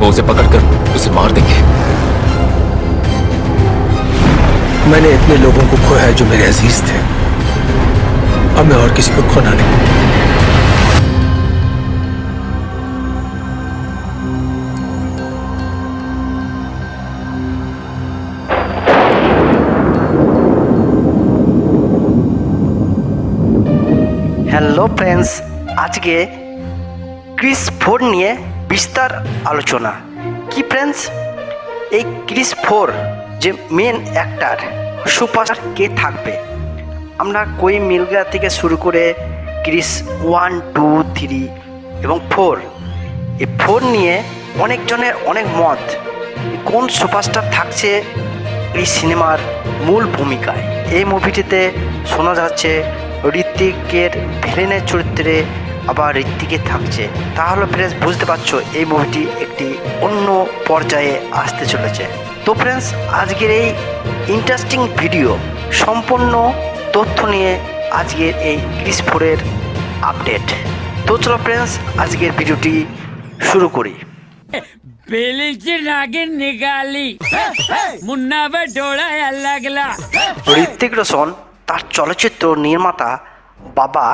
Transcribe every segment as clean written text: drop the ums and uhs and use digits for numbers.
वो उसे पकड़कर उसे मार देंगे। मैंने इतने लोगों को खोया है जो मेरे अजीज थे, अब मैं और किसी को खोना नहीं। হ্যালো ফ্রেন্ডস, আজকে ক্রিস ফোর নিয়ে বিস্তার আলোচনা। কি ফ্রেন্ডস, এই ক্রিস ফোর যে মেন অ্যাক্টার সুপারস্টার কে থাকবে? আমরা কোই মিল গয়া থেকে শুরু করে ক্রিস 1, 2, 3 এবং 4, এই 4 নিয়ে অনেকজনের অনেক মত। কোন সুপারস্টার থাকছে এই সিনেমার মূল ভূমিকায়? এই মুভিটিতে শোনা যাচ্ছে ঋত্বিকের ভিলেনের চরিত্রে আবার ঋত্বিকে থাকছে। তাহলে ফ্রেন্ডস বুঝতে পারছো এই মুভিটি একটি অন্য পর্যায়ে আসতে চলেছে। তো ফ্রেন্ডস, আজকের এই ইন্টারেস্টিং ভিডিও সম্পূর্ণ তথ্য নিয়ে আজকের এই ক্রিস ফোরের আপডেট। তো চলো ফ্রেন্ডস, আজকের ভিডিওটি শুরু করি। ঋত্বিক রোশন তার চলচ্চিত্র নির্মাতা বাবা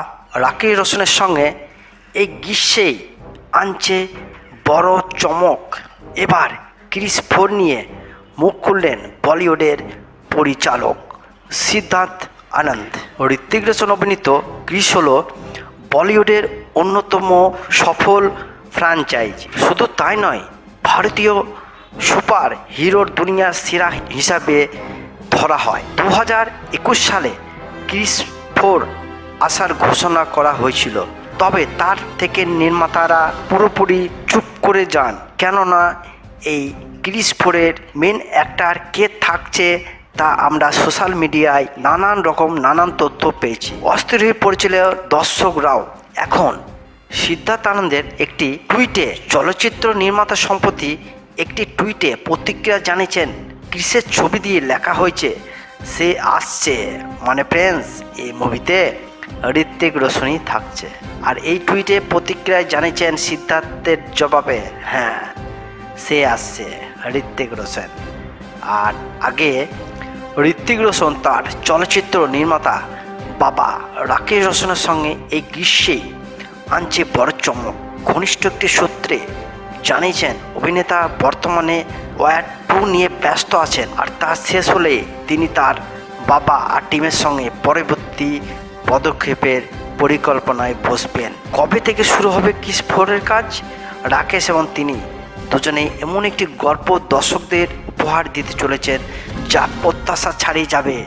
রাকেশ রোশনের সঙ্গে এই গ্রীষ্মেই আনছে বড় চমক। এবার ক্রিস ফোর নিয়ে মুখ খুললেন বলিউডের পরিচালক সিদ্ধার্থ আনন্দ। ঋত্বিক রোশন অভিনীত ক্রিস হল বলিউডের অন্যতম সফল ফ্র্যাঞ্চাইজ। শুধু তাই নয়, ভারতীয় সুপার হিরোর দুনিয়ার সেরা হিসাবে ধরা হয়। 2021 সালে ক্রিস ফোর আসার ঘোষণা করা হয়েছিল, তবে তার থেকে নির্মাতারা পুরোপুরি চুপ করে যান। কেননা এই ক্রিস ফোরের মেন অ্যাক্টার কে থাকছে তা আমরা সোশ্যাল মিডিয়ায় নানান তথ্য পেয়েছি। অস্থির হয়ে পড়েছিল দর্শকরাও। এখন সিদ্ধার্থ আনন্দের একটি টুইটে চলচ্চিত্র নির্মাতা সম্প্রতি একটি টুইটে প্রতিক্রিয়া জানিয়েছেন। ক্রিসের ছবি দিয়ে লেখা হয়েছে সে আসছে, মানে ফ্রেন্ডস এই মুভিতে ঋত্বিক রোশনই থাকছে। আর এই টুইটে প্রতিক্রিয়া জানিয়েছেন সিদ্ধার্থের জবাবে, হ্যাঁ সে আসছে ঋত্বিক রোশন। আর আগে ঋত্বিক রোশন তার চলচ্চিত্র নির্মাতা বাবা রাকেশ রোশনের সঙ্গে এই গ্রীষ্মেই আনছে বড় চমক। ঘনিষ্ঠ একটি সূত্রে জানিয়েছেন অভিনেতা বর্তমানে ওয়ার 2 নিয়ে ব্যস্ত আছেন, আর তা শেষ হলে তিনি তার বাবা আর টিমের সঙ্গে পরবর্তী পদক্ষেপের পরিকল্পনায় বসবেন। কবে থেকে শুরু হবে ক্রিস ফোরের কাজ? রাকেশ এবং তিনি দুজনেই এমন একটি গল্প দর্শকদের উপহার দিতে চলেছেন যা প্রত্যাশা ছাড়িয়ে যাবে।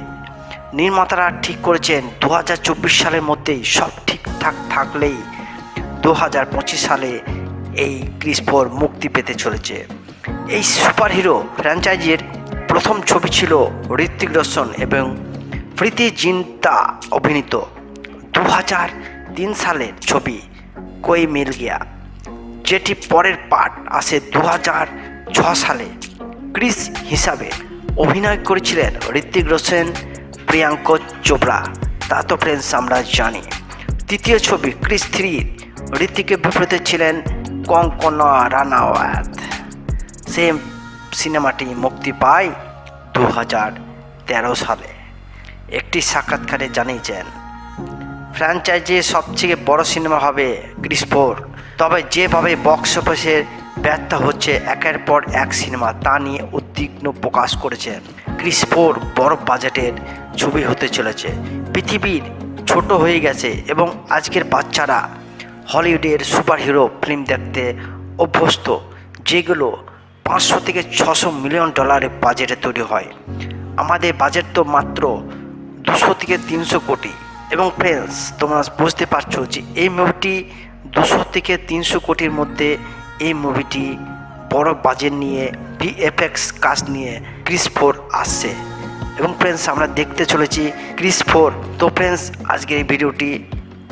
নির্মাতারা ঠিক করেছেন 2024 সালের মধ্যেই সব ঠিকঠাক থাকলেই 2025 সালে এই ক্রিস ফোর মুক্তি পেতে চলেছে। এই সুপারহিরো ফ্র্যাঞ্চাইজির প্রথম ছবি ছিল ঋত্বিক রোশন এবং প্রীতি জিন্তা অভিনীত 2003 সালের ছবি কোই মিল গয়া, যেটি পরের পার্ট আসে 2006 সালে। ক্রিস হিসাবে অভিনয় করেছিলেন ঋত্বিক রোশন, প্রিয়াঙ্কা চোপড়া, তা তো ফ্রেন্ডস আমরা জানি। তৃতীয় ছবি ক্রিস 3 ঋত্বিকের বিপরীতে ছিলেন কঙ্কনা রানাওয়াত। সেম সিনেমাটি মুক্তি পায় 2013 সালে। একটি সাক্ষাৎকারে জানিয়েছেন ফ্র্যাঞ্চাইজির সবচেয়ে বড় সিনেমা হবে ক্রিস ফোর, তবে যেভাবে বক্স অফিসে ব্যর্থ হচ্ছে একের পর এক সিনেমা তা নিয়ে উদ্বিগ্ন প্রকাশ করেছেন। ক্রিস ফোর বড় বাজেটের ছবি হতে চলেছে। পৃথিবীর ছোট হয়ে গেছে এবং আজকের বাচ্চারা হলিউডের সুপারহিরো ফিল্ম দেখতে অভ্যস্ত, যেগুলো 500 থেকে 600 মিলিয়ন ডলারের বাজেটে তৈরি হয়। আমাদের বাজেট তো মাত্র 200 থেকে 300 কোটি। এবং ফ্রেন্ডস, তোমরা বুঝতে পারছো যে এই মুভিটি 200 থেকে 300 কোটির মধ্যে এই মুভিটি বড় বাজেট নিয়ে ভিএফএক্স কাজ নিয়ে ক্রিস ফোর আসছে। এবং ফ্রেন্ডস, আমরা দেখতে চলেছি ক্রিস ফোর। তো ফ্রেন্ডস, আজকের এই ভিডিওটি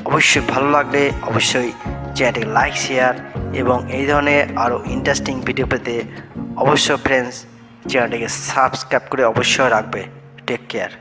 অবশ্যই ভালো লাগলে অবশ্যই চ্যানেলটি লাইক, শেয়ার এবং এই ধরনের আরও ইন্টারেস্টিং ভিডিও পেতে অবশ্যই ফ্রেন্ডস চ্যানেলটিকে সাবস্ক্রাইব করে অবশ্যই রাখবে। Take care.